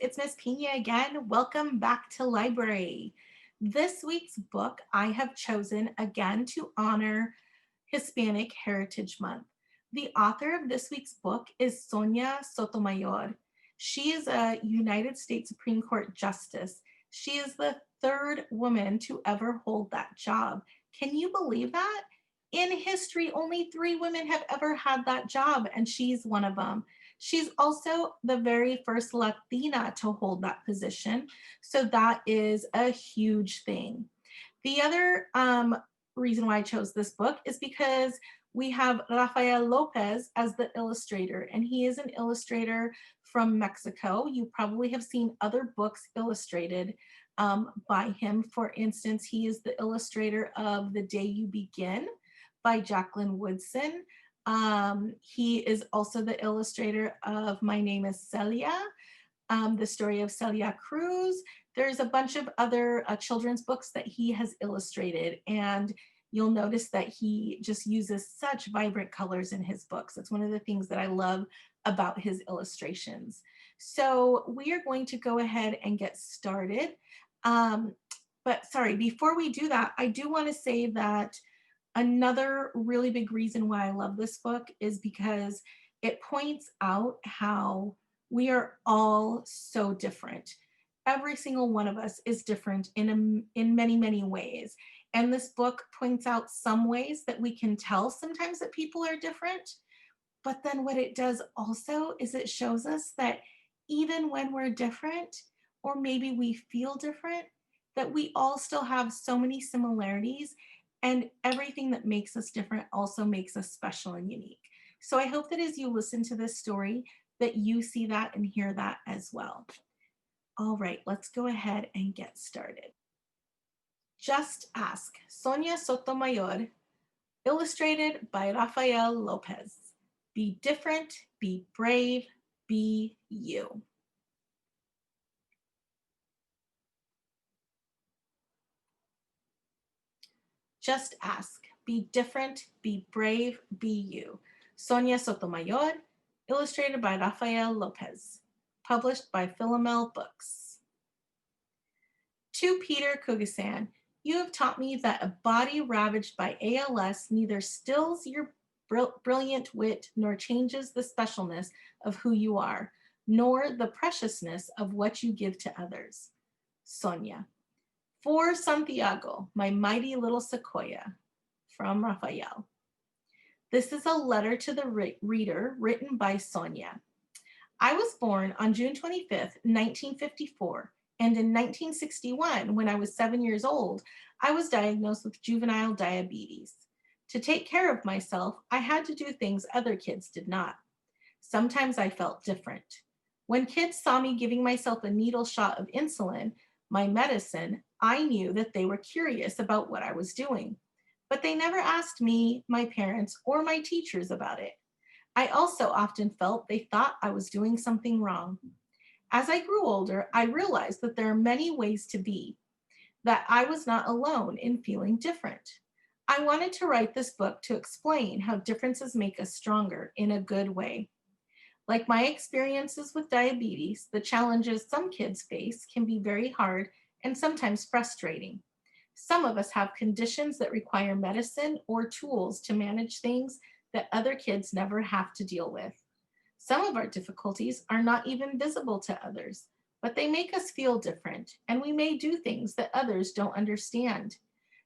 it's Miss Pina again. Welcome back to Library. This week's book I have chosen again to honor Hispanic Heritage Month. The author of this week's book is Sonia Sotomayor. She is a United States Supreme Court Justice. She is the third woman to ever hold that job. Can you believe that? In history, only three women have ever had that job, and she's one of them. She's also the very first Latina to hold that position. So that is a huge thing. The other reason why I chose this book is because we have Rafael Lopez as the illustrator, and he is an illustrator from Mexico. You probably have seen other books illustrated by him. For instance, he is the illustrator of The Day You Begin by Jacqueline Woodson. He is also the illustrator of My Name is Celia, the story of Celia Cruz. There's a bunch of other children's books that he has illustrated, and you'll notice that he just uses such vibrant colors in his books. It's one of the things that I love about his illustrations. So we are going to go ahead and get started. But sorry, before we do that, I do want to say that another really big reason why I love this book is because it points out how we are all so different. Every single one of us is different in many, many ways. And this book points out some ways that we can tell sometimes that people are different. But then what it does also is it shows us that even when we're different, or maybe we feel different, that we all still have so many similarities, and everything that makes us different also makes us special and unique. So I hope that as you listen to this story, that you see that and hear that as well. All right, let's go ahead and get started. Just Ask, Sonia Sotomayor, illustrated by Rafael Lopez. Be different, be brave, be you. Just ask, be different, be brave, be you. Sonia Sotomayor, illustrated by Rafael Lopez, published by Philomel Books. To Peter Kugasan, you have taught me that a body ravaged by ALS neither stills your brilliant wit nor changes the specialness of who you are, nor the preciousness of what you give to others. Sonia. For Santiago, my mighty little sequoia, from Rafael. This is a letter to the reader written by Sonia. I was born on June 25th, 1954, and in 1961, when I was 7 years old, I was diagnosed with juvenile diabetes. To take care of myself, I had to do things other kids did not. Sometimes I felt different. When kids saw me giving myself a needle shot of insulin, my medicine, I knew that they were curious about what I was doing. But they never asked me, my parents, or my teachers about it. I also often felt they thought I was doing something wrong. As I grew older, I realized that there are many ways to be, that I was not alone in feeling different. I wanted to write this book to explain how differences make us stronger in a good way. Like my experiences with diabetes, the challenges some kids face can be very hard and sometimes frustrating. Some of us have conditions that require medicine or tools to manage things that other kids never have to deal with. Some of our difficulties are not even visible to others, but they make us feel different, and we may do things that others don't understand.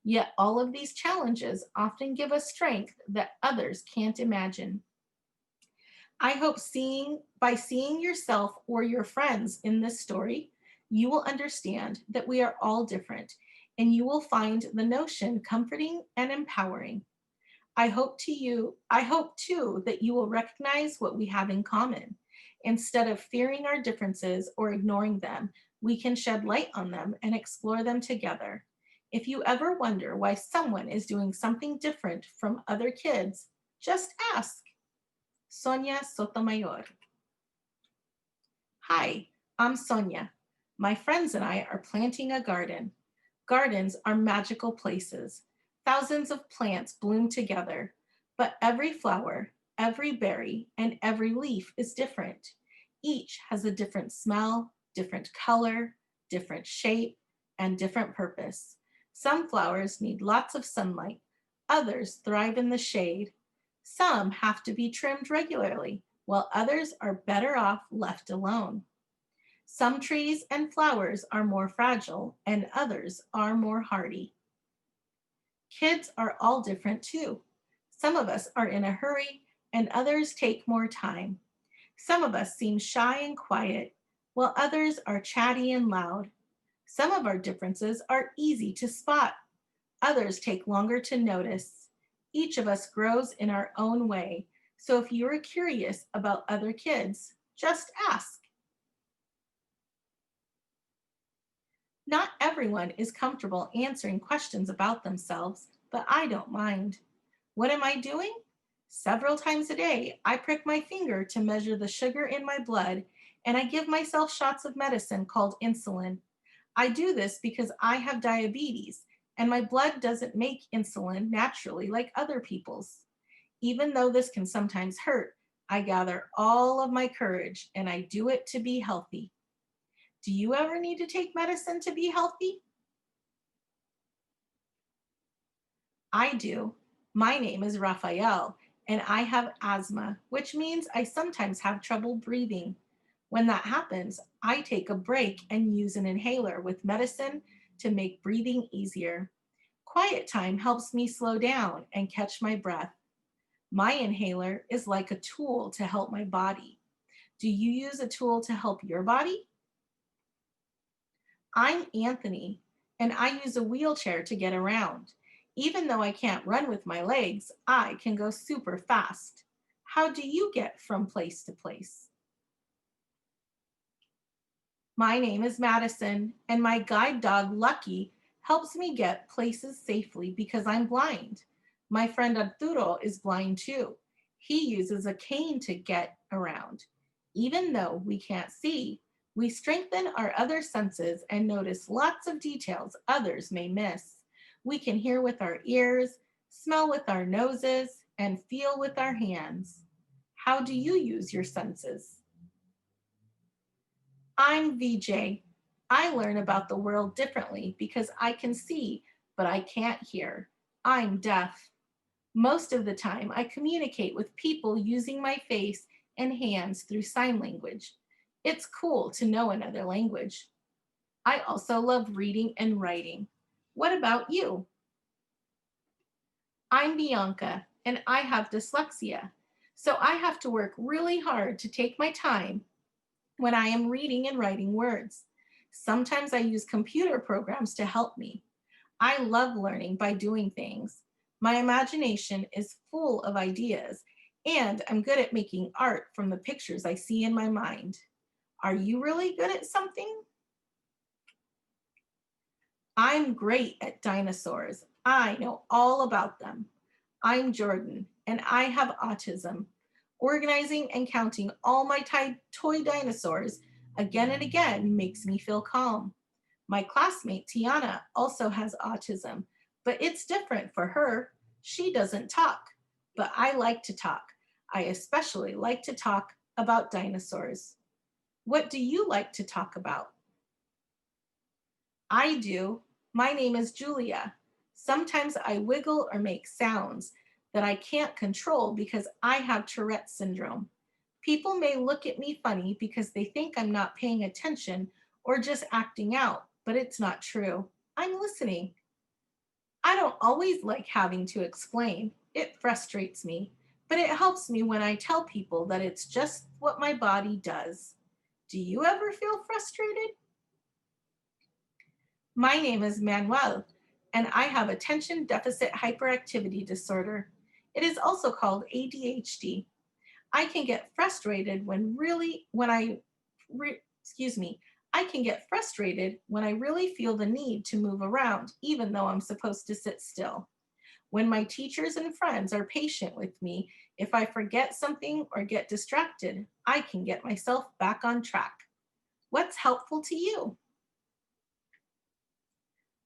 Yet all of these challenges often give us strength that others can't imagine. I hope by seeing yourself or your friends in this story, you will understand that we are all different, and you will find the notion comforting and empowering. I hope too that you will recognize what we have in common. Instead of fearing our differences or ignoring them, we can shed light on them and explore them together. If you ever wonder why someone is doing something different from other kids, just ask. Sonia Sotomayor. Hi, I'm Sonia. My friends and I are planting a garden. Gardens are magical places. Thousands of plants bloom together, but every flower, every berry, and every leaf is different. Each has a different smell, different color, different shape, and different purpose. Some flowers need lots of sunlight, others thrive in the shade. Some have to be trimmed regularly, while others are better off left alone. Some trees and flowers are more fragile, and others are more hardy. Kids are all different too. Some of us are in a hurry, and others take more time. Some of us seem shy and quiet, while others are chatty and loud. Some of our differences are easy to spot, others take longer to notice. Each of us grows in our own way, so if you're curious about other kids, just ask. Not everyone is comfortable answering questions about themselves, but I don't mind. What am I doing? Several times a day, I prick my finger to measure the sugar in my blood, and I give myself shots of medicine called insulin. I do this because I have diabetes, and my blood doesn't make insulin naturally like other people's. Even though this can sometimes hurt, I gather all of my courage and I do it to be healthy. Do you ever need to take medicine to be healthy? I do. My name is Raphael, and I have asthma, which means I sometimes have trouble breathing. When that happens, I take a break and use an inhaler with medicine to make breathing easier. Quiet time helps me slow down and catch my breath. My inhaler is like a tool to help my body. Do you use a tool to help your body? I'm Anthony, and I use a wheelchair to get around. Even though I can't run with my legs, I can go super fast. How do you get from place to place? My name is Madison, and my guide dog, Lucky, helps me get places safely because I'm blind. My friend Arturo is blind too. He uses a cane to get around. Even though we can't see, we strengthen our other senses and notice lots of details others may miss. We can hear with our ears, smell with our noses, and feel with our hands. How do you use your senses? I'm VJ. I learn about the world differently because I can see, but I can't hear. I'm deaf. Most of the time, I communicate with people using my face and hands through sign language. It's cool to know another language. I also love reading and writing. What about you? I'm Bianca, and I have dyslexia. So I have to work really hard to take my time when I am reading and writing words. Sometimes I use computer programs to help me. I love learning by doing things. My imagination is full of ideas, and I'm good at making art from the pictures I see in my mind. Are you really good at something? I'm great at dinosaurs. I know all about them. I'm Jordan, and I have autism. Organizing and counting all my toy dinosaurs again and again makes me feel calm. My classmate Tiana also has autism, but it's different for her. She doesn't talk, but I like to talk. I especially like to talk about dinosaurs. What do you like to talk about? I do. My name is Julia. Sometimes I wiggle or make sounds that I can't control because I have Tourette syndrome. People may look at me funny because they think I'm not paying attention or just acting out, but it's not true. I'm listening. I don't always like having to explain. It frustrates me, but it helps me when I tell people that it's just what my body does. Do you ever feel frustrated? My name is Manuel, and I have attention deficit hyperactivity disorder. It is also called ADHD. I can get frustrated I can get frustrated when I really feel the need to move around, even though I'm supposed to sit still. When my teachers and friends are patient with me, if I forget something or get distracted, I can get myself back on track. What's helpful to you?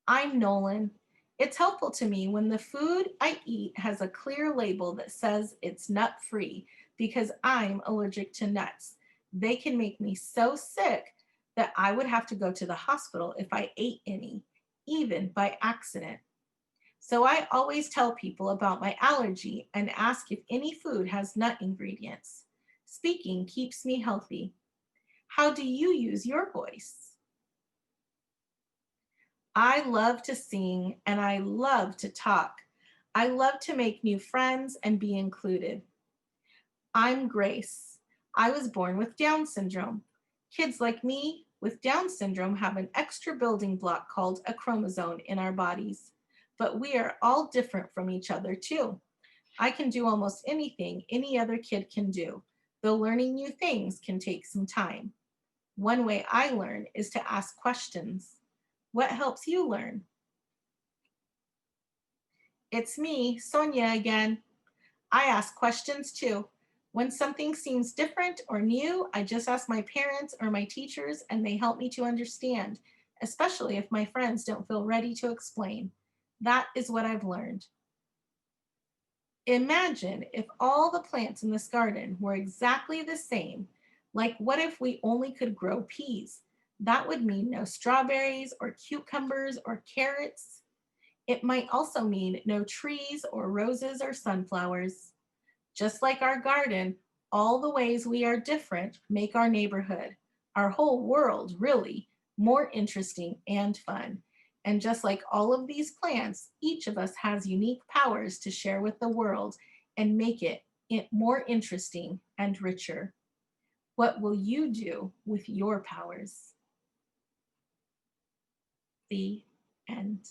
I'm Nolan. It's helpful to me when the food I eat has a clear label that says it's nut free because I'm allergic to nuts. They can make me so sick that I would have to go to the hospital if I ate any, even by accident. So I always tell people about my allergy and ask if any food has nut ingredients. Speaking keeps me healthy. How do you use your voice? I love to sing and I love to talk. I love to make new friends and be included. I'm Grace. I was born with Down syndrome. Kids like me with Down syndrome have an extra building block called a chromosome in our bodies. But we are all different from each other, too. I can do almost anything any other kid can do, though learning new things can take some time. One way I learn is to ask questions. What helps you learn? It's me, Sonia, again. I ask questions too. When something seems different or new, I just ask my parents or my teachers and they help me to understand, especially if my friends don't feel ready to explain. That is what I've learned. Imagine if all the plants in this garden were exactly the same. Like, what if we only could grow peas? That would mean no strawberries or cucumbers or carrots. It might also mean no trees or roses or sunflowers. Just like our garden, all the ways we are different make our neighborhood, our whole world, really, more interesting and fun. And just like all of these plants, each of us has unique powers to share with the world and make it more interesting and richer. What will you do with your powers? The end.